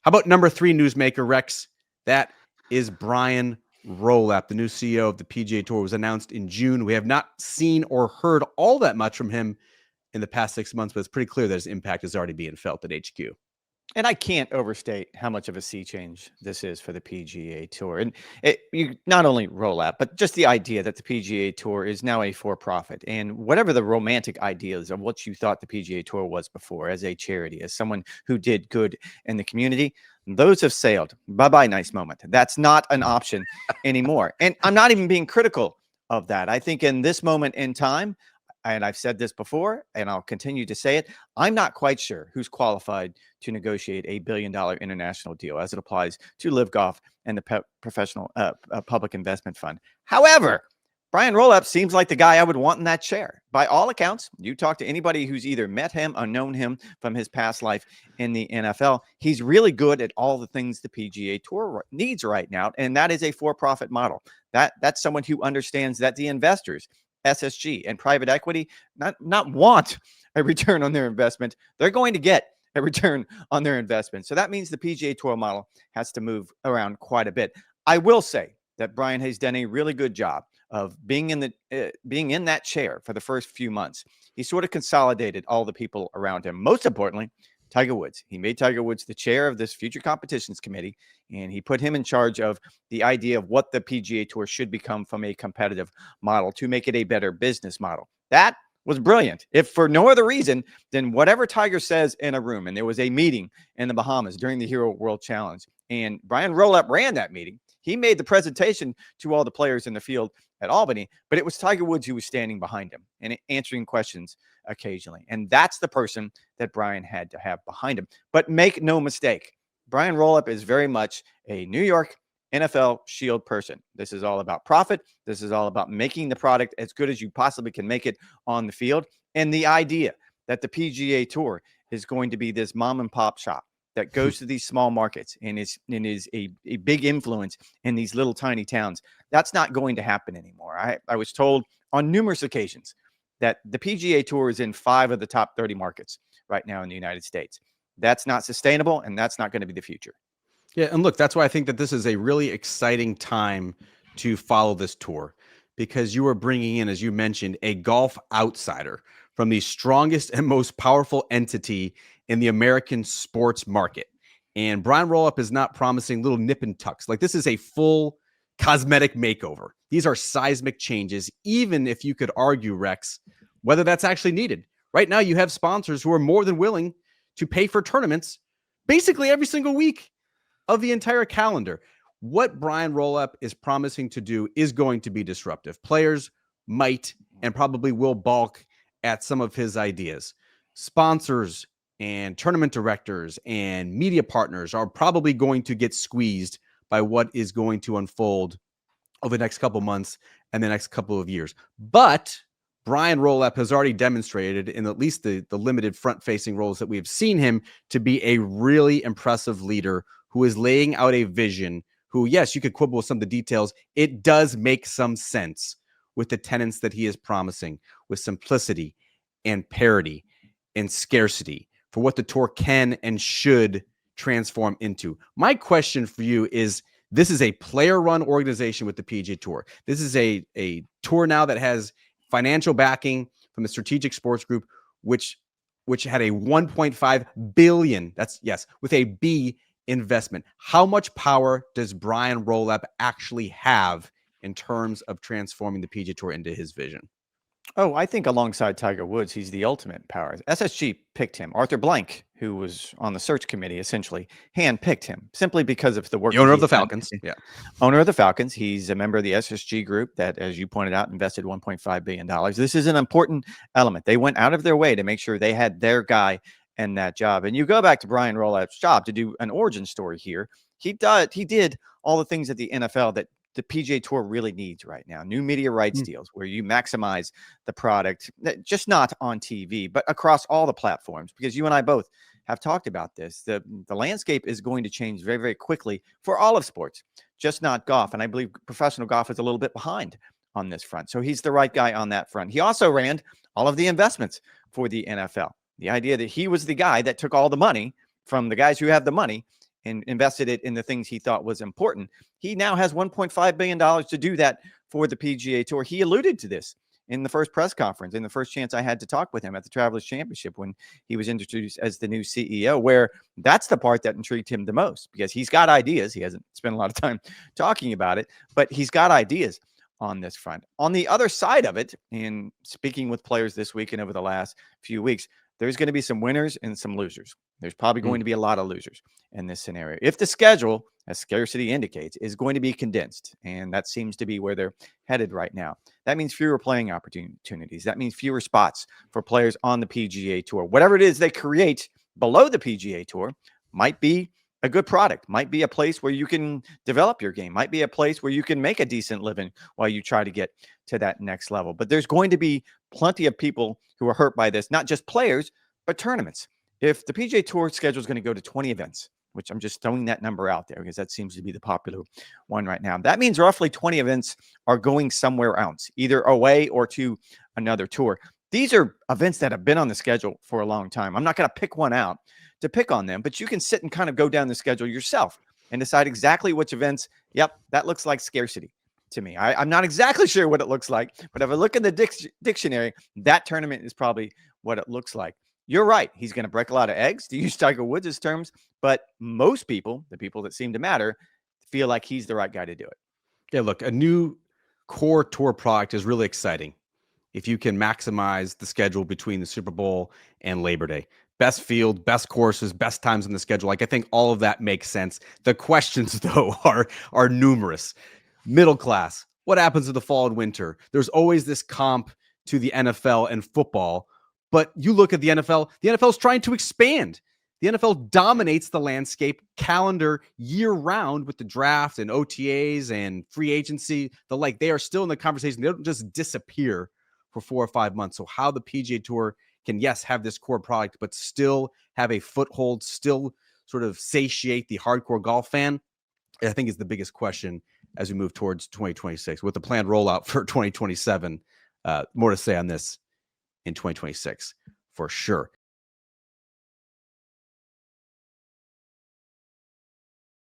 How about number 3 newsmaker, Rex? That is Brian Rolapp, the new CEO of the PGA Tour. Was announced in June. We have not seen or heard all that much from him in the past 6 months, but it's pretty clear that his impact is already being felt at HQ. And I can't overstate how much of a sea change this is for the PGA Tour. And you not only Rolapp, but just the idea that the PGA Tour is now a for-profit. And whatever the romantic ideas of what you thought the PGA Tour was before, as a charity, as someone who did good in the community, those have sailed. Bye-bye, nice moment. That's not an option anymore. And I'm not even being critical of that. I think in this moment in time, and I've said this before, and I'll continue to say it, I'm not quite sure who's qualified to negotiate a $1 billion international deal as it applies to Live Golf and the professional public investment fund. However, Brian Rolapp seems like the guy I would want in that chair. By all accounts, you talk to anybody who's either met him or known him from his past life in the NFL, he's really good at all the things the PGA Tour needs right now, and that is a for-profit model. That's someone who understands that the investors, SSG and private equity, not want a return on their investment. They're going to get a return on their investment. So that means the PGA Tour model has to move around quite a bit. I will say that Brian has done a really good job of being in that chair for the first few months. He sort of consolidated all the people around him. Most importantly, Tiger Woods. He made Tiger Woods the chair of this future competitions committee, and he put him in charge of the idea of what the PGA Tour should become from a competitive model to make it a better business model. That was brilliant, if for no other reason than whatever Tiger says in a room. And there was a meeting in the Bahamas during the Hero World Challenge, and Brian Rolapp ran that meeting. He made the presentation to all the players in the field at Albany, but it was Tiger Woods who was standing behind him and answering questions occasionally. And that's the person that Brian had to have behind him. But make no mistake, Brian Rolapp is very much a New York NFL Shield person. This is all about profit. This is all about making the product as good as you possibly can make it on the field. And the idea that the PGA Tour is going to be this mom and pop shop that goes to these small markets and is a big influence in these little tiny towns, that's not going to happen anymore. I was told on numerous occasions that the PGA Tour is in 5 of the top 30 markets right now in the United States. That's not sustainable, and that's not going to be the future. Yeah, and look, that's why I think that this is a really exciting time to follow this tour, because you are bringing in, as you mentioned, a golf outsider from the strongest and most powerful entity in the American sports market. And Brian Rolapp is not promising little nip and tucks. Like, this is a full cosmetic makeover. These are seismic changes, even if you could argue, Rex, whether that's actually needed. Right now, you have sponsors who are more than willing to pay for tournaments basically every single week of the entire calendar. What Brian Rolapp is promising to do is going to be disruptive. Players might and probably will balk at some of his ideas. Sponsors and tournament directors and media partners are probably going to get squeezed by what is going to unfold over the next couple months and the next couple of years. But Brian Rolapp has already demonstrated, in at least the limited front-facing roles that we have seen him, to be a really impressive leader who is laying out a vision, who, yes, you could quibble with some of the details. It does make some sense with the tenets that he is promising, with simplicity and parity and scarcity for what the tour can and should transform into. My question for you is, this is a player-run organization with the PGA Tour. This is a tour now that has financial backing from the Strategic Sports Group, which had a $1.5 billion, that's yes, with a B, investment. How much power does Brian Rolapp actually have in terms of transforming the PGA Tour into his vision? Oh, I think alongside Tiger Woods, he's the ultimate power. SSG picked him. Arthur Blank, who was on the search committee, essentially handpicked him simply because of the work. The owner of the Falcons. Yeah. Owner of the Falcons. He's a member of the SSG group that, as you pointed out, invested $1.5 billion. This is an important element. They went out of their way to make sure they had their guy in that job. And you go back to Brian Rolapp's job to do an origin story here. He did all the things at the NFL that the PGA Tour really needs right now. New media rights deals where you maximize the product, just not on TV, but across all the platforms, because you and I both have talked about this. The landscape is going to change very, very quickly for all of sports, just not golf. And I believe professional golf is a little bit behind on this front. So he's the right guy on that front. He also ran all of the investments for the NFL. The idea that he was the guy that took all the money from the guys who have the money and invested it in the things he thought was important. He now has $1.5 billion to do that for the PGA Tour. He alluded to this in the first press conference, in the first chance I had to talk with him at the Travelers Championship when he was introduced as the new CEO, where that's the part that intrigued him the most, because he's got ideas. He hasn't spent a lot of time talking about it, but he's got ideas on this front. On the other side of it, in speaking with players this week and over the last few weeks, there's going to be some winners and some losers. There's probably going to be a lot of losers in this scenario. If the schedule, as scarcity indicates, is going to be condensed, and that seems to be where they're headed right now, that means fewer playing opportunities. That means fewer spots for players on the PGA Tour. Whatever it is they create below the PGA Tour might be a good product, might be a place where you can develop your game, might be a place where you can make a decent living while you try to get to that next level. But there's going to be plenty of people who are hurt by this, not just players, but tournaments. If the PGA Tour schedule is going to go to 20 events, which I'm just throwing that number out there because that seems to be the popular one right now, that means roughly 20 events are going somewhere else, either away or to another tour. These are events that have been on the schedule for a long time. I'm not going to pick one out to pick on them, but you can sit and kind of go down the schedule yourself and decide exactly which events. Yep, that looks like scarcity to me. I'm not exactly sure what it looks like, but if I look in the dictionary, that tournament is probably what it looks like. You're right. He's going to break a lot of eggs, to use Tiger Woods' terms, but most people, the people that seem to matter, feel like he's the right guy to do it. Yeah, look, a new core tour product is really exciting if you can maximize the schedule between the Super Bowl and Labor Day. Best field, best courses, best times in the schedule. Like, I think all of that makes sense. The questions, though, are numerous. Middle class, what happens in the fall and winter? There's always this comp to the NFL and football, but you look at the NFL is trying to expand. The NFL dominates the landscape calendar year round with the draft and OTAs and free agency. They are still in the conversation. They don't just disappear for 4 or 5 months. So how the PGA Tour can, yes, have this core product, but still have a foothold, still sort of satiate the hardcore golf fan, I think is the biggest question as we move towards 2026. With the planned rollout for 2027, more to say on this in 2026 for sure.